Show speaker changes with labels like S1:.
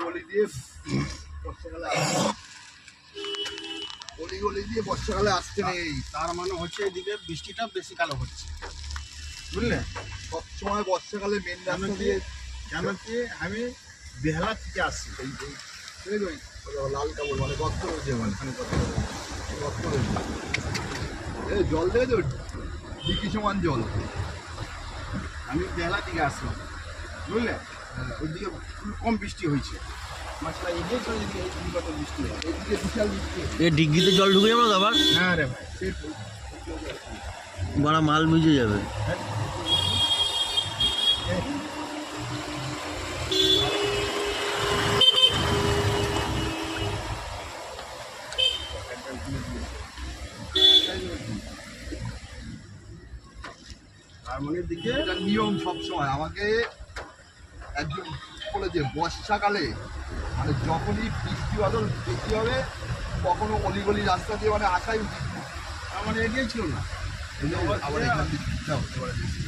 S1: গলি দিয়ে বর্ষাকালে গলি দিয়ে বর্ষাকালে আসতে নেই।
S2: তার মানে হচ্ছে এদিকে বৃষ্টিটা বেশি কালো হচ্ছে, বুঝলে?
S1: সবসময় বর্ষাকালে মেন রাস্তা দিয়ে
S2: কেন কি আমি বেহালা থেকে আসছি,
S1: লাল কাপড় মানে গর্ত রয়েছে, মানে গর্ত রয়েছে। এই জল দেবে তো ডিকি সমান জল।
S2: আমি বেহালা থেকে আসলাম, বুঝলে? ওইদিকে কম বৃষ্টি হয়েছে, মাছটা এগিয়ে চলে যেতে এই কত বৃষ্টি হয়,
S1: এইদিকে বিশাল বৃষ্টি।
S3: এ ডিগ্গিতে জল ঢুকে যাবে আবার?
S2: হ্যাঁ রে ভাই, সেই
S3: বড় মাল ভিজে যাবে।
S2: তার মানে দিকে
S1: এটা নিয়ম সবসময়। আমাকে একজন বলেছে বর্ষাকালে মানে যখনই বৃষ্টি বাদল বেশি হবে কখনো অলিগলি রাস্তা দিয়ে মানে আসাই উচিত না।
S2: তার মানে এগিয়ে ছিল না।
S1: আবার এখান থেকে হতে পারে বেশি।